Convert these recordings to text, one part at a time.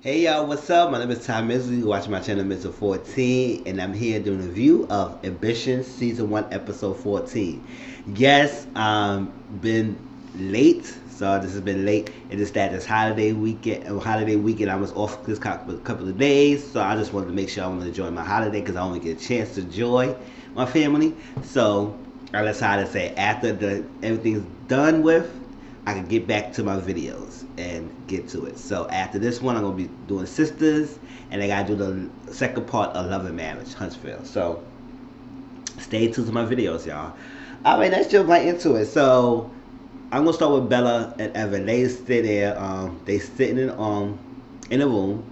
Hey y'all, what's up? My name is Mizzle. You watch my channel Mizzle 14, and I'm here doing a review of Ambition Season 1, Episode 14. Yes, been late, so this has been late. It is that this holiday weekend, I was off this couple of days, so I just wanted to make sure I want to enjoy my holiday because I only get a chance to enjoy my family. So I decided to say after everything's done with, I can get back to my videos and get to it. So after this one, I'm gonna be doing Sisters, and I gotta do the second part of Love and Marriage, Huntsville. So stay tuned to my videos, y'all. All right, let's jump right into it. So I'm gonna start with Bella and Evan. They sit there, they sitting in a room,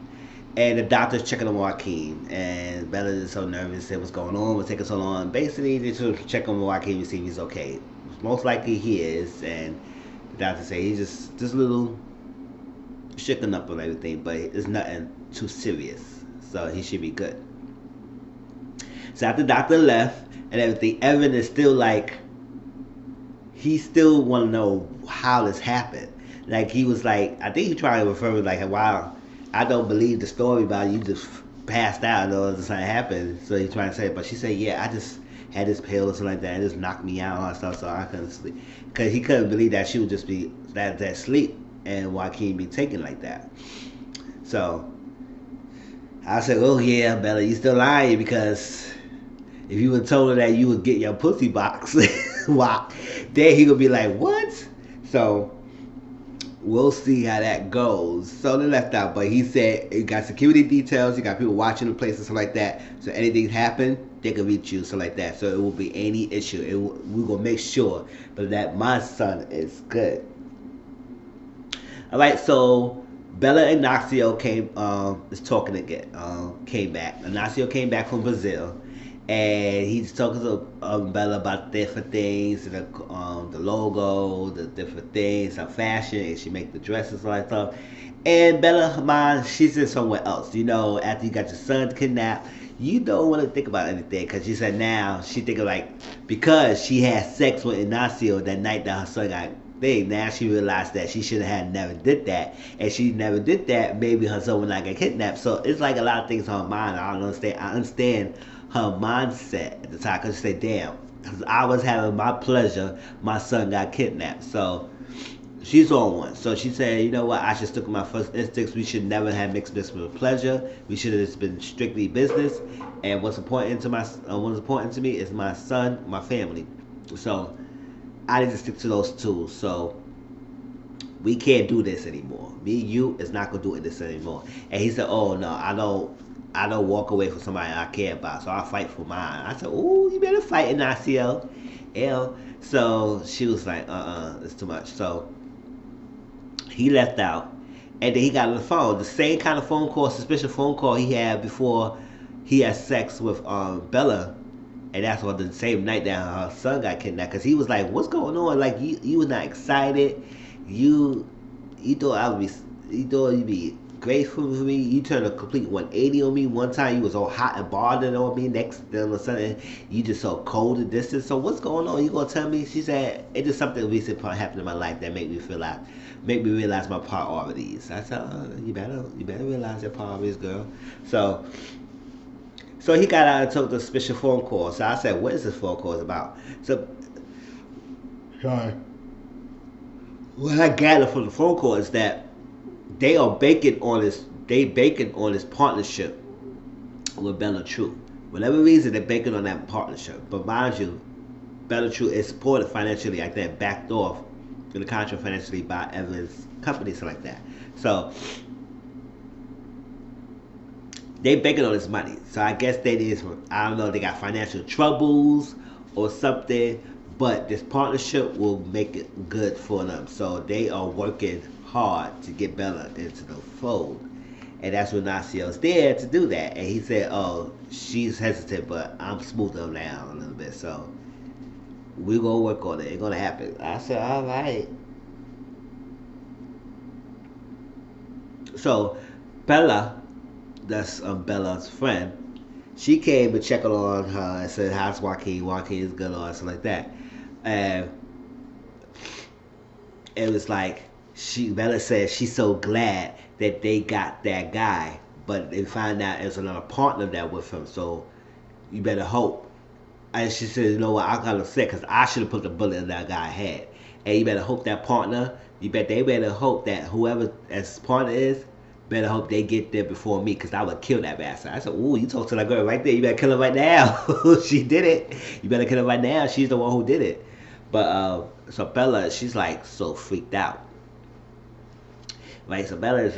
and the doctor's checking on Joaquin, and Bella is so nervous. Say what's going on? What's taking so long? Basically, they just check on Joaquin to see if he's okay. Most likely he is, and the doctor say he's just a little shaken up and everything, but it's nothing too serious, so he should be good. So after the doctor left and everything, Evan is still like, he still want to know how this happened. Like he was like, I think he tried to refer to like, wow, I don't believe the story about you just passed out or something happened. So he trying to say it, but she said, yeah, I just had this pill or something like that, and it just knocked me out and stuff, so I couldn't sleep. Cause he couldn't believe that she would just be that sleep and Joaquin be taken like that. So I said, oh yeah, Bella, you still lying, because if you would told her that you would get your pussy box, wow, then he would be like, what? So we'll see how that goes. So they left out, but he said it got security details, you got people watching the place and stuff like that. So anything happen, they can reach you, so like that. So it will be any issue. We're gonna make sure, but that my son is good. All right, so Bella and Naxio is talking again. Came back. Naxio came back from Brazil, and he's talking to Bella about different things, the logo, the different things, her fashion, and she make the dresses and all that stuff. And Bella, her mind, she's in somewhere else. You know, after you got your son kidnapped, you don't want to think about anything, because she said now she thinking like, because she had sex with Ignacio that night that her son got thing. Now she realized that she should have never did that, and she never did that. Maybe her son would not get kidnapped. So it's like a lot of things on her mind. I don't understand. I understand her mindset at the time, because she said, "Damn, because I was having my pleasure, my son got kidnapped." So she's on one. So she said, "You know what? I should stick with my first instincts. We should never have mixed business with pleasure. We should have just been strictly business. And what's important to me is my son, my family. So I need to stick to those two. So we can't do this anymore. Me, you is not gonna do this anymore." And he said, "Oh no, I don't walk away from somebody I care about. So I fight for mine." I said, "Oh, you better fight in ICL." L. So she was like, it's too much. So he left out, and then he got on the phone, the same kind of phone call, suspicious phone call he had before he had sex with Bella. And that's on the same night that her son got kidnapped. Because he was like, what's going on? Like, you were not excited. You thought you thought you'd be grateful for me. You turned a complete 180 on me. One time you was all hot and bothered on me. Next, then all of a sudden, you just so cold and distant. So what's going on? You gonna tell me? She said, it is something recent happened in my life that make me realize my priorities. I said, you better realize your priorities, girl. So he got out and took the suspicious phone call. So I said, what is this phone call about? So, sorry. What I gathered from the phone call is that they are banking on this partnership with Bella True. Whatever reason, they're banking on that partnership. But mind you, Bella True is supported financially, like that, backed off in the contract financially by Evans' company, something like that. So they banking on this money. So I guess I don't know, they got financial troubles or something, but this partnership will make it good for them. So they are working hard to get Bella into the fold. And that's when Nacio's there to do that. And he said, oh, she's hesitant, but I'm smoothing her down a little bit. So we're going to work on it. It's going to happen. I said, all right. So Bella, that's Bella's friend, she came to check on her and said, how's Joaquin? Joaquin is good or something like that. And it was like, Bella says she's so glad that they got that guy, but they find out there's another partner that with him. So you better hope. And she said, you know what, I got upset because I should have put the bullet in that guy's head. And you better hope that partner, they better hope that whoever as partner is, better hope they get there before me because I would kill that bastard. I said, ooh, you talk to that girl right there. You better kill her right now. She did it. You better kill her right now. She's the one who did it. But so Bella, she's like so freaked out. Right, so Bella is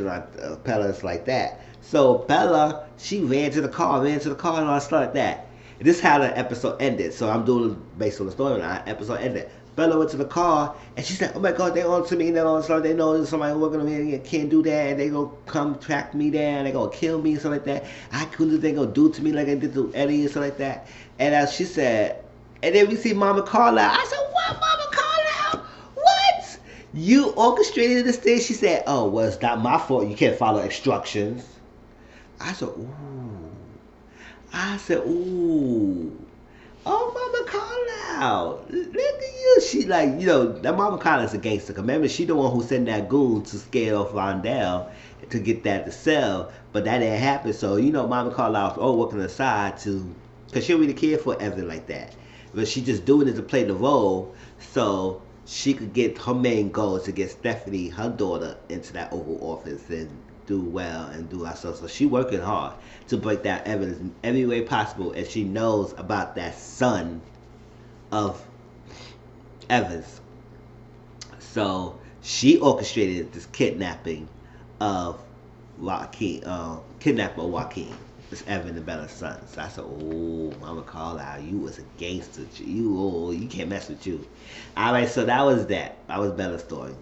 like that. So Bella, she ran to the car, and all stuff like that. And this is how the episode ended. So I'm doing based on the storyline. Episode ended. Bella went to the car and she said, "Oh my God, they on to me and all stuff. They know there's somebody working on me and can't do that. And they gonna come track me down. They gonna kill me and stuff like that. I couldn't. They gonna do to me like they did to Eddie and stuff like that." And as she said, and then we see Mama Carlisle. I said, "What, Mama Carlisle? What? You orchestrated this thing?" She said, "Oh, well, it's not my fault. You can't follow instructions." I said, "Ooh." "Ooh." Oh, Mama Carlisle, look at you. She like, that Mama Carlisle's a gangster. Remember, she the one who sent that goon to scare off Rondell to get that to sell. But that didn't happen. So, Mama Carlisle's all working aside because she don't really care for Evan like that. But she just doing it to play the role so she could get her main goal to get Stephanie, her daughter, into that Oval Office and do well and do ourselves. So she working hard to break down evidence in every way possible, and she knows about that son of Evans. So she orchestrated this kidnapping of Joaquin, This Evan and Bella's son. So I said, "Oh, Mama Carlisle, you was a gangster. You can't mess with you." All right, so that was that. That was Bella's story.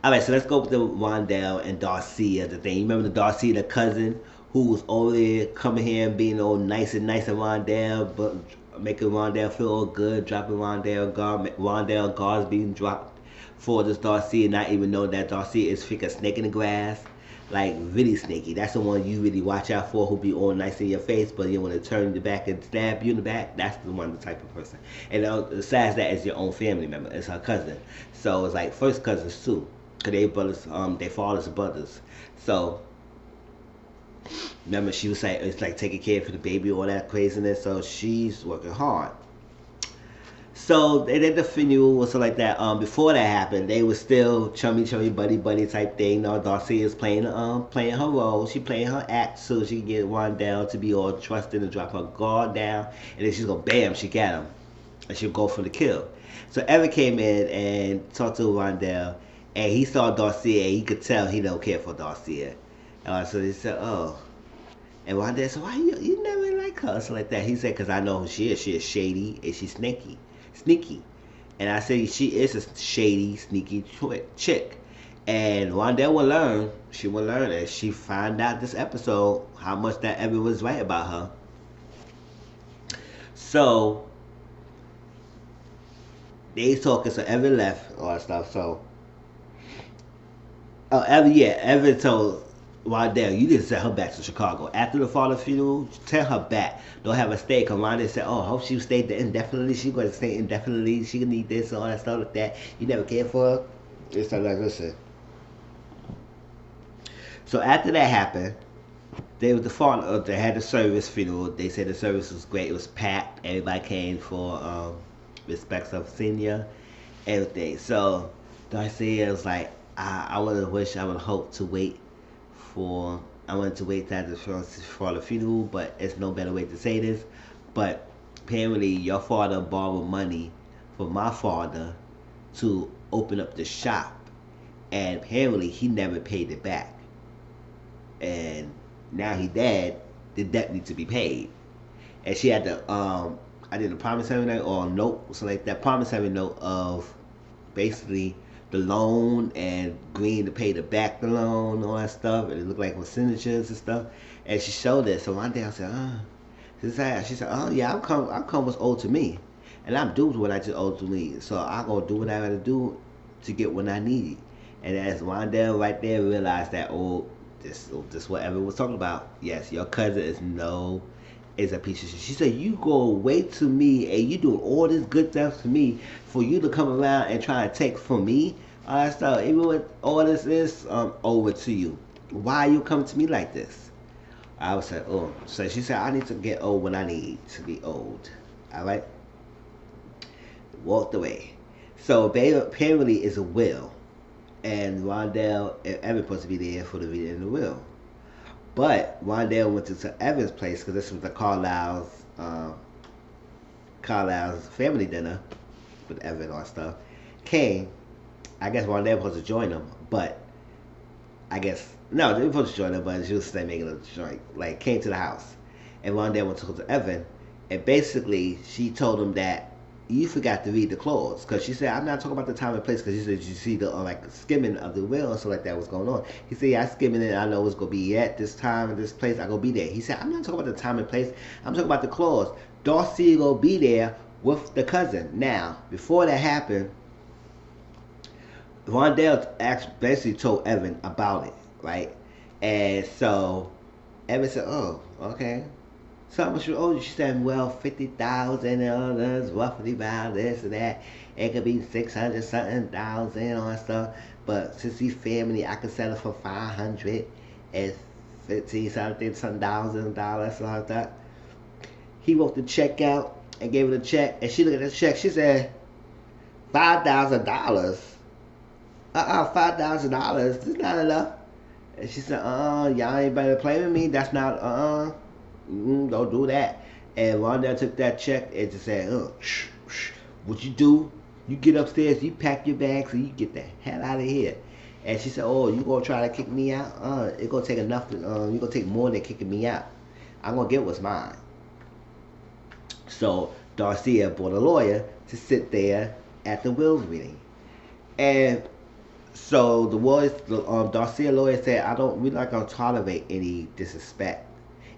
Alright, so let's go with the Rondell and Darcia, the thing. You remember the Darcia, the cousin, who was over there coming here and being all nice and Rondell, but making Rondell feel all good, dropping Rondell guards being dropped for this Darcia, not even knowing that Darcia is freaking snake in the grass. Like, really sneaky. That's the one you really watch out for, who be all nice in your face, but you want to turn your back and stab you in the back. That's the one, the type of person. And besides that, it's your own family member. It's her cousin. So it's like first cousins too. Cause they brothers, they fathers brothers. So remember, she was like, it's like taking care for the baby, all that craziness. So she's working hard. So they did the funeral or something like that. Before that happened, they were still chummy, buddy type thing. Darcy is playing her role. She playing her act so she can get Rondell to be all trusting and drop her guard down, and then she's gonna bam, she got him, and she'll go for the kill. So Evan came in and talked to Rondell. And he saw Darcia, and he could tell he don't care for Darcia. So he said, "Oh." And Rondell said, "Why you never like her?" So like that. He said, "Because I know who she is. She is shady, and she's sneaky." And I said, she is a shady, sneaky chick. And Rondell will learn. She will learn, and she find out this episode how much that Evan was right about her. So they talking. So Evan left all that stuff. So. Evan told Rondell, "You didn't send her back to Chicago. After the father funeral, tell her back. Don't have her stay." Because Rondell said, "Oh, I hope she stayed there indefinitely. She's going to stay indefinitely. She can need this, all that stuff like that. You never cared for her." It's like, listen. So after that happened, they had the service funeral. They said the service was great. It was packed. Everybody came for respects of senior, everything. So Darcy was like, I would hope to wait for, I wanted to wait for the funeral, but it's no better way to say this. But apparently your father borrowed money from my father to open up the shop, and apparently he never paid it back. And now he dead, the debt needs to be paid. And she had to, I did a promissory note or note, so like that promissory note of basically the loan and agreeing to pay the back the loan, all that stuff, and it looked like with signatures and stuff. And she showed it. So one day I said, she said, "Oh yeah, I'll come what's owed to me, and I'm due to what I just owed to me. So I'm gonna do what I gotta do to get what I need." And as Rondell right there realized that, this what Evan was talking about. Yes, your cousin is a piece of shit. She said, "You go way to me and you doing all this good stuff to me for you to come around and try to take from me All that stuff. Even with all this is over to you, why you come to me like this? I was like, oh. So she said, I need to get old when I need to be old. All right. Walked away. So apparently it's a will, and Rondell and Evan supposed to be there for the reading of the will. But Rondell went to Evan's place because this was the Carlisle's family dinner with Evan and stuff. Came. I guess Rondell was supposed to join them, but I guess no, they were supposed to join them, but she was still making a joint. Like came to the house, and Rondell went to talk to Evan, and basically she told him that you forgot to read the clause because she said I'm not talking about the time and place because she said you see the like skimming of the will and stuff like that was going on. He said, yeah, I skimming it. I know it's gonna be at this time and this place. I gonna be there. He said, I'm not talking about the time and place. I'm talking about the clause. Darcy gonna be there with the cousin. Now, before that happened, Rondell basically told Evan about it, right? And so Evan said, oh, okay. So much older. She said, well, 50,000 others, roughly about this and that. It could be 600 something thousand or stuff. But since he's family, I could sell it for 550 something thousand dollars, something like that. He wrote the check out and gave her the check, and she looked at the check. She said, $5,000. $5,000. That's not enough. And she said, y'all ain't better play with me. That's not, don't do that. And Rondell took that check and just said, what you do, you get upstairs, you pack your bags, and you get the hell out of here. And she said, oh, you gonna try to kick me out? It gonna take enough, you gonna take more than kicking me out. I'm gonna get what's mine. So Darcia brought a lawyer to sit there at the wills reading. And so the Darcia lawyer said, we're not gonna tolerate any disrespect,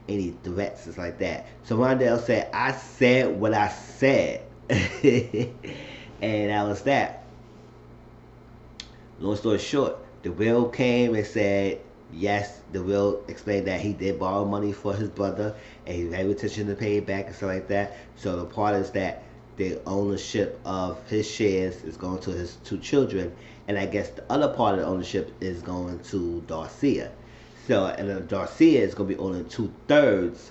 any threats, just like that. So Rondell said, I said what I said. And that was that. Long story short, the will came and said, yes, the will explained that he did borrow money for his brother and he had intention to pay it back and stuff like that. So the part is that the ownership of his shares is going to his two children, and I guess the other part of the ownership is going to Darcia. So, and then Darcia is going to be owning 2/3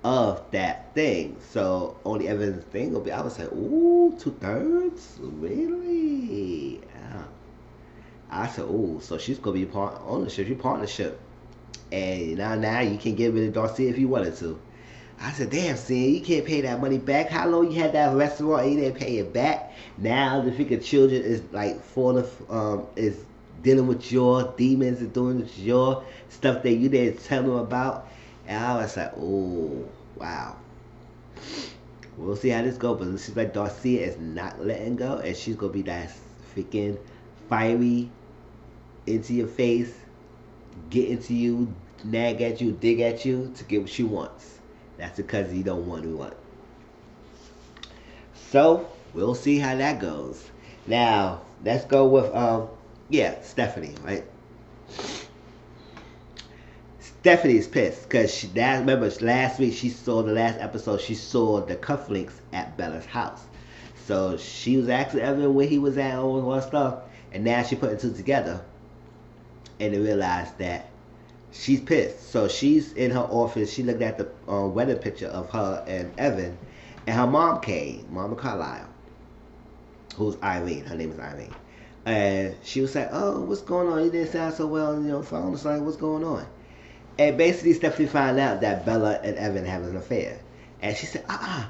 of that thing. So only Evan's thing will be, I was like, ooh, 2/3? Really? Yeah. I said, ooh, so she's going to be part ownership, your partnership. And now you can get rid of Darcia if you wanted to. I said, damn, see, you can't pay that money back. How long you had that restaurant and you didn't pay it back? Now the freaking children is like is dealing with your demons and doing with your stuff that you didn't tell them about. And I was like, oh, wow. We'll see how this goes, but it seems like Darcia is not letting go, and she's gonna be that freaking fiery, into your face, get into you, nag at you, dig at you to get what she wants. That's because you don't want to want. So we'll see how that goes. Now let's go with Stephanie, right? Stephanie's pissed because remember last week she saw the last episode. She saw the cufflinks at Bella's house, so she was asking Evan where he was at and all that stuff, and now she put the two together, and they realized that she's pissed. So she's in her office. She looked at the wedding picture of her and Evan, and her mom came, Mama Carlisle, who's Irene. Her name is Irene, and she was like, "Oh, what's going on? You didn't sound so well on your phone. It's like, what's going on?" And basically, Stephanie found out that Bella and Evan have an affair. And she said, I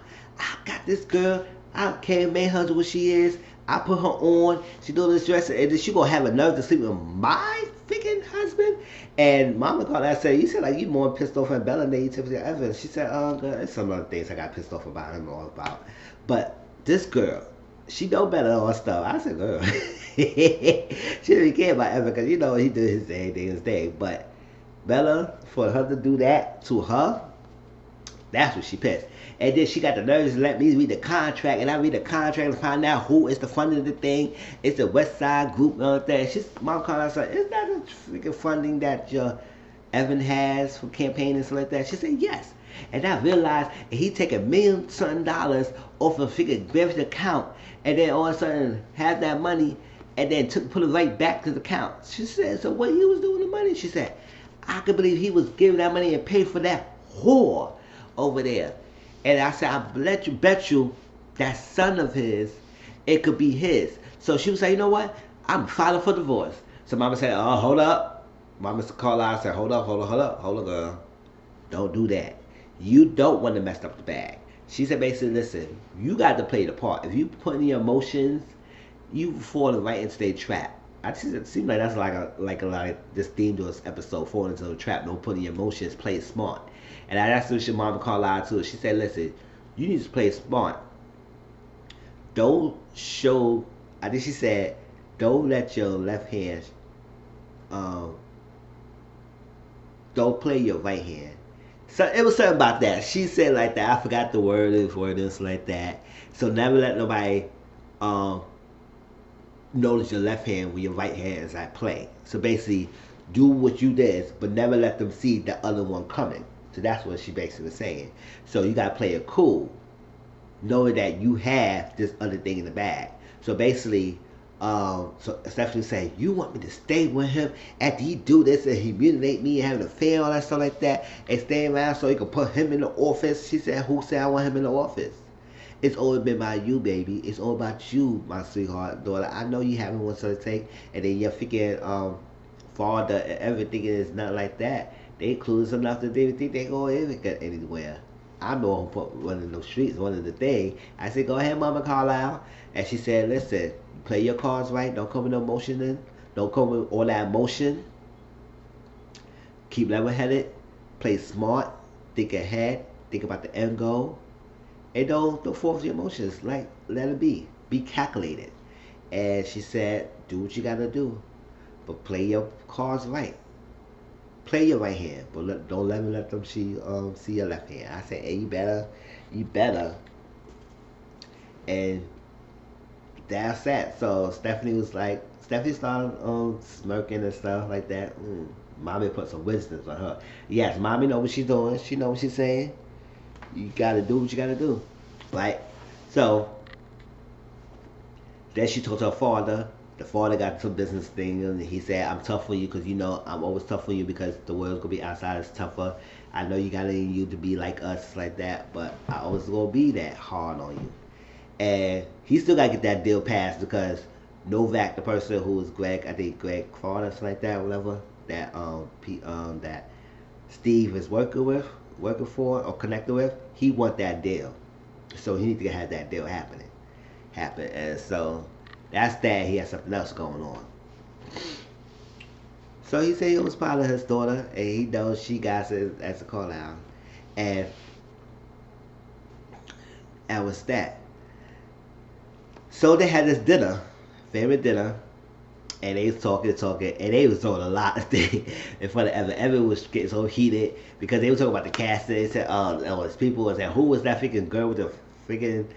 got this girl. I came, made her what she is. I put her on. She doing this dress. And then she going to have a nerve to sleep with my freaking husband. And Mama called and said, you said like you more pissed off at Bella than you typically Evan. She said, girl, there's some other things I got pissed off about him all about. But this girl, she know better on stuff. I said, girl. She didn't care about Evan because, he did his thing. But Bella, for her to do that to her, that's what she pissed. And then she got the nerves to let me read the contract, and I read the contract and find out who is the funding of the thing. It's the West Side Group and all that. She's mom called out and said, is that the freaking funding that your Evan has for campaigning and stuff like that? She said, yes. And I realized he take $1 million something off of freaking Griffith's account, and then all of a sudden have that money and then put it right back to the account. She said, so what he was doing the money? She said, I could believe he was giving that money and paid for that whore over there. And I said, bet you that son of his, it could be his. So she was like, you know what? I'm filing for divorce. So mama said, oh, hold up. Mama called out and said, hold up, girl. Don't do that. You don't want to mess up the bag. She said basically, listen, you got to play the part. If you put in your emotions, you fall right into their trap. It seems like that's like this theme to this episode, falling into the trap. Don't put in your emotions, play it smart. And that's what your mama called out to. She said, listen, you need to play smart. Don't show, I think she said, don't let your left hand, don't play your right hand. So it was something about that. She said like that. I forgot the word is like that. So never let nobody notice your left hand when your right hand is at play. So basically, do what you did, but never let them see the other one coming. So that's what she basically was saying. So you gotta play it cool, knowing that you have this other thing in the bag. So basically, so Stephanie said, you want me to stay with him after he do this and humiliate me and have an affair, all that stuff like that, and stay around so you can put him in the office? She said, who said I want him in the office? It's always been about you, baby. It's all about you, my sweetheart, daughter. I know you haven't one to take, and then you're freaking father and everything is not like that. They clueless enough that they think they go get anywhere. I know who put one in those streets, one of the things. I said, go ahead, Mama Carlisle. And she said, listen, play your cards right. Don't come with no emotion in. Don't come with all that emotion. Keep level-headed. Play smart. Think ahead. Think about the end goal. And don't force your emotions. Like, let it be. Be calculated. And she said, do what you got to do. But play your cards right. Play your right hand, but don't let them see your left hand. I said, hey, you better. And that's that. So Stephanie started smirking and stuff like that. Mommy put some wisdom on her. Yes, mommy know what she's doing. She know what she's saying. You gotta do what you gotta do, right? So then she told her father. The father got some business thing, and he said, I'm tough for you because you know I'm always tough for you because the world's going to be outside. It's tougher. I know you got it in you to be like us, like that, but I always going to be that hard on you. And he still got to get that deal passed because Novak, the person who was Greg, I think Greg father, something like that, whatever, that that Steve is working for or connected with, he want that deal. So he needs to have that deal happen. And so that's that. He has something else going on. So he said he was proud of his daughter, and he knows she got it as a call out. And that was that. So they had this dinner, favorite dinner, and they was talking, and they was talking a lot of things in front of Evan. Evan was getting so heated because they were talking about the casting. They said, there was people saying, who was that freaking girl with the freaking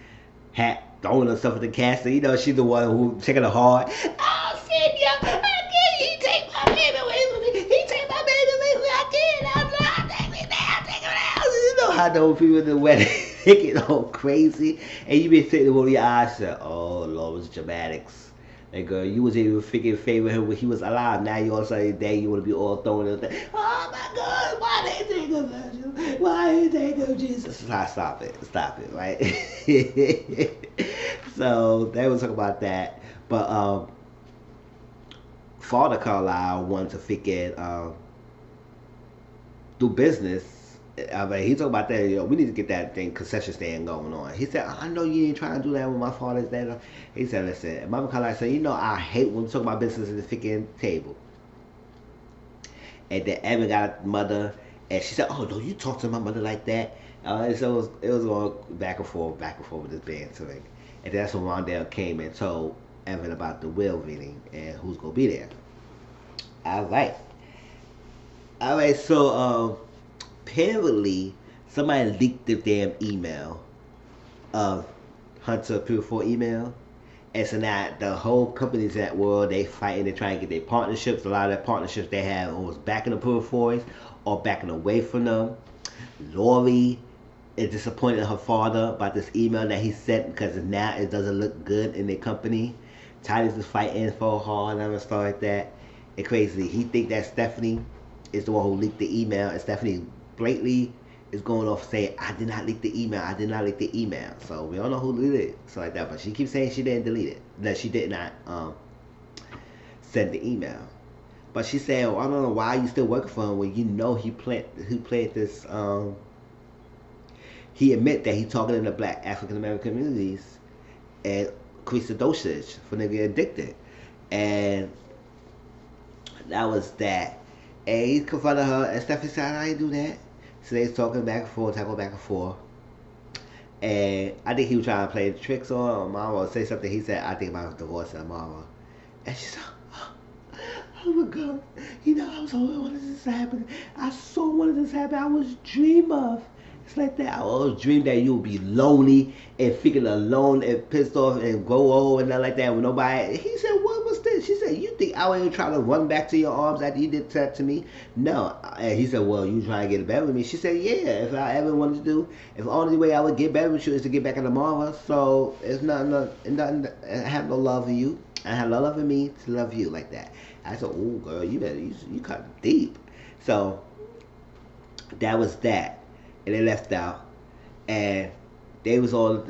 hat? Throwing her stuff at the casting. You know, she's the one who taking her hard. Oh, Cynthia, I can't. He take my baby away from me. He take my baby away from me. I can't. I'm take me down. Take me down. You know how those people in the wedding they get all crazy. And you be sitting over your eyes and say, oh, Lord, it's dramatics. Like, girl, you was even freaking favor him when he was alive. Now you all of a sudden day you want to be all throwing it. Oh, my God. Why they think about you? Why they think of Jesus? Stop it, right? So they was talking about that, but Father Carlisle wanted to freaking do business. I mean, he talking about that. You know, we need to get that thing concession stand going on. He said, I know you ain't trying to do that when my father's there. He said, listen, Mama Carlisle said, you know, I hate when we talk about business at the freaking table. And then Evan got a mother, and she said, oh, no, you talk to my mother like that. And so it was going back and forth with this band. So like, and that's when Rondell came and told Evan about the will reading and who's going to be there. All right, so apparently somebody leaked the damn email of Hunter Pure email. And so now the whole companies in that world, they fighting, they trying to get their partnerships. A lot of their partnerships they have was backing the Purifoys or backing away from them. Lori is disappointed in her father about this email that he sent because now it doesn't look good in their company. Titus is fighting for hard and stuff like that. And crazy. He think that Stephanie is the one who leaked the email, and Stephanie blatantly is going off saying, I did not leak the email. I did not leak the email. So we don't know who deleted it. So like that. But she keeps saying she didn't delete it. That she did not send the email. But she said, well, I don't know why you still working for him when you know he played this. He admit that he talking in the black African American communities and increase the dosage for nigga get addicted. And that was that. And he confronted her, and Stephanie said, I didn't do that. So they was talking back and forth, And I think he was trying to play tricks on Mama or say something. He said, I think about divorcing Mama. And she said, oh my God, I was always wanted this to happen. I so wanted this to happen. I was dream of. It's like that. I always dreamed that you would be lonely and freaking alone and pissed off and grow old and nothing like that with nobody. He said, what was this? She said, you think I wasn't trying to run back to your arms after you did that to me? No. And he said, well, you trying to get in bed with me? She said, yeah, if I ever wanted to do, if the only way I would get better with you is to get back in the Marva. So it's nothing, I have no love for you. I have no love for me to love you like that. I said, oh girl, you better, you cut deep. So that was that. And they left out, and they was all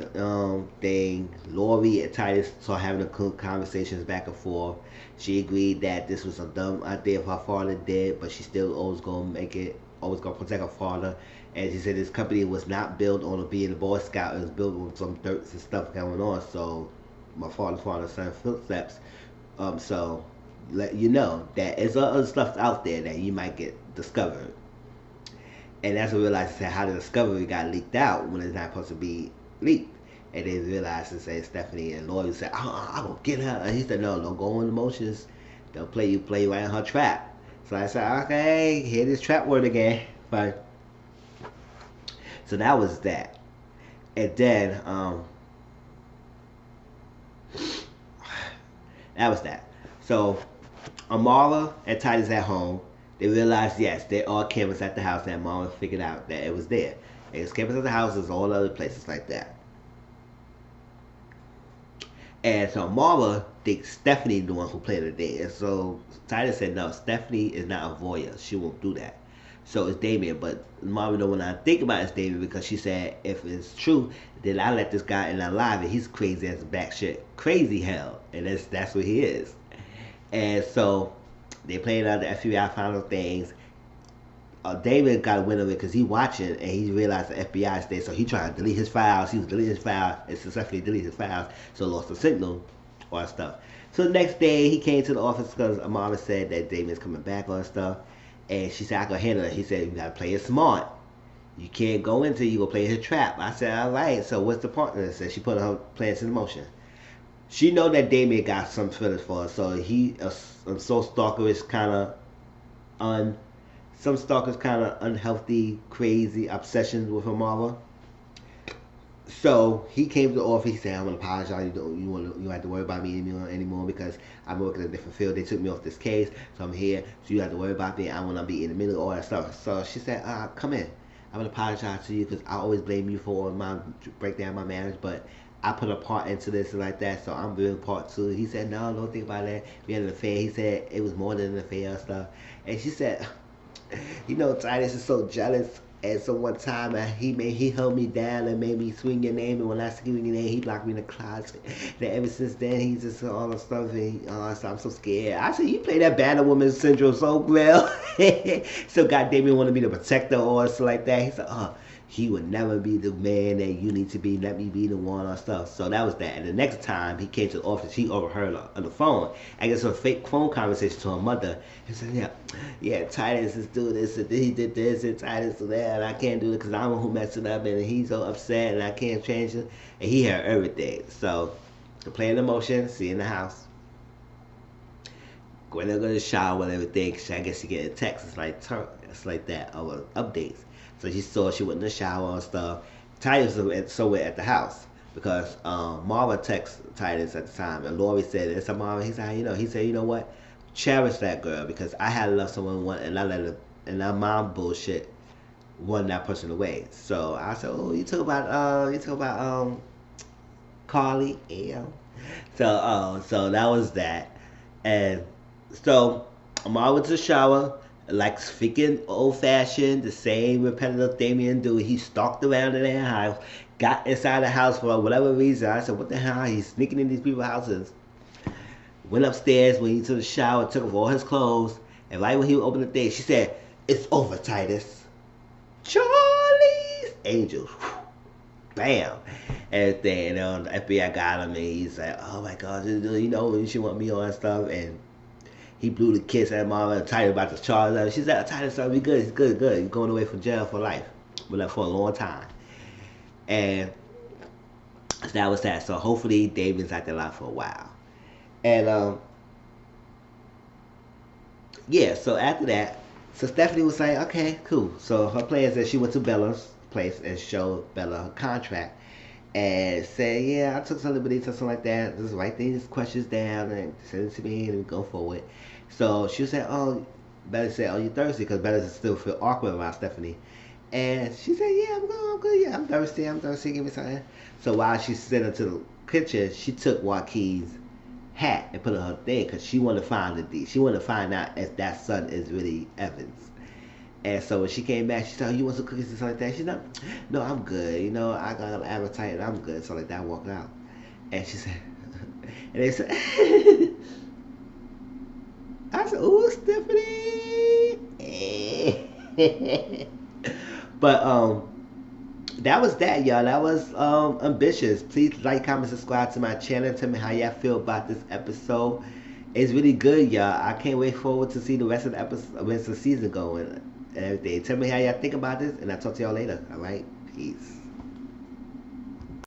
thing. Lori and Titus started having a conversations back and forth. She agreed that this was a dumb idea of her father did, but she still always gonna make it, always gonna protect her father. And she said this company was not built on being a Boy Scout; it was built on some dirt and stuff going on. So my father's son footsteps. So let you know that there's other stuff out there that you might get discovered. And that's what we realized, how the discovery got leaked out when it's not supposed to be leaked. And they realized and said Stephanie and Lloyd said, I'm gonna get her. And he said, no, don't go on emotions. They'll play right in her trap. So I said, okay, hear this trap word again. Fine. So that was that. And then that was that. So Amara and Titus at home. They realized, yes, there are cameras at the house, and Mama figured out that it was there. There's cameras at the house, there's all other places like that. And so Mama thinks Stephanie the one who played it there. And so Titus said, no, Stephanie is not a voyeur. She won't do that. So it's Damien. But Mama don't want to think about it's Damien because she said, if it's true, then I let this guy in alive, and he's crazy as back shit. Crazy hell. And that's what he is. And so they played out the FBI final things. David got a win of it because he watching and he realized the FBI is there, so he trying to delete his files. He was deleting his files and successfully deleted his files, so lost the signal or stuff. So the next day he came to the office because Amara said that David's coming back or stuff, and she said I can handle it. He said you gotta play it smart. You can't go into you go play his trap. I said all right. So what's the partner? Said she put her plans in motion. She know that Damien got some feelings for her, so he so stalkerish kind of some stalkers kind of unhealthy, crazy obsessions with her mother. So he came to the office. He said, "I'm gonna apologize. You don't have to worry about me anymore because I'm working in a different field. They took me off this case, so I'm here. So you don't have to worry about me. I want to be in the middle of all that stuff." So she said, "Come in. I'm gonna apologize to you because I always blame you for my breakdown of my marriage, but I put a part into this and like that, so I'm doing part too." He said, "No, don't think about that. We had an affair." He said it was more than an affair and stuff. And she said, Titus is so jealous. And so one time he held me down and made me swing your name. And when I swing your name, he locked me in the closet. And ever since then, he's just all the stuff. And so I'm so scared. I said, you play that Battle Woman syndrome so well. So goddamn, wanted me to protect her or something like that. He said, he would never be the man that you need to be. Let me be the one or stuff. So that was that. And the next time he came to the office, he overheard her on the phone. I guess a fake phone conversation to her mother. He said, yeah, Titus is doing this, and he did this, and Titus did that, and I can't do it because I'm the one who messed it up, and he's so upset, and I can't change it. And he heard everything. So, the playing the motion, see in the house. Going to go to the shower and everything. I guess she get a text. It's like that, or updates. So she saw she went in the shower and stuff. Titus was somewhere at the house because Marva texted Titus at the time, and Lori said, "It's a Marva." He said, you know what? Cherish that girl because I had to love someone once, and I let her, and that mom bullshit won that person away. So I said, "Oh, you talk about Carly, yeah." So that was that, and so Amar went to the shower, like freaking old fashioned, the same repetitive thing me and do. He stalked around in their house, got inside the house for whatever reason. I said, "What the hell? He's sneaking in these people's houses." Went upstairs when he took the shower, took off all his clothes, and right when he opened the thing, she said, "It's over, Titus." Charlie's Angels. Bam. Everything. The FBI got him, and he's like, "Oh my God, you know, she want me on and stuff." And he blew the kiss at mom and Titus about to charge her. She said, "Titus, son, we good. He's good, good. He's going away from jail for life. We're left for a long time." And so that was that. So hopefully David's out there life for a while. And yeah, so after that, so Stephanie was like, okay, cool. So her plan is that she went to Bella's place and showed Bella her contract and said, yeah, I took some liberties or something like that. Just write these questions down and send it to me and we go forward. So she said, oh, Bella said, oh, you thirsty? Because Bella still feel awkward around Stephanie. And she said, yeah, I'm good. Yeah, I'm thirsty. Give me something. So while she sent her to the kitchen, she took Joaquin's hat and put it on her thing because she wanted to find she wanted to find out if that son is really Evans. And so when she came back, she said, oh, "You want some cookies and something like that?" She said, "No, I'm good. You know, I got an appetite and I'm good." So like that, I walked out, and she said, and they said, I said, "Ooh, Stephanie." But that was that, y'all. That was ambitious. Please like, comment, subscribe to my channel. Tell me how y'all feel about this episode. It's really good, y'all. I can't wait forward to see the rest of the episode, rest of the season going and everything. Tell me how y'all think about this, and I'll talk to y'all later. All right, peace.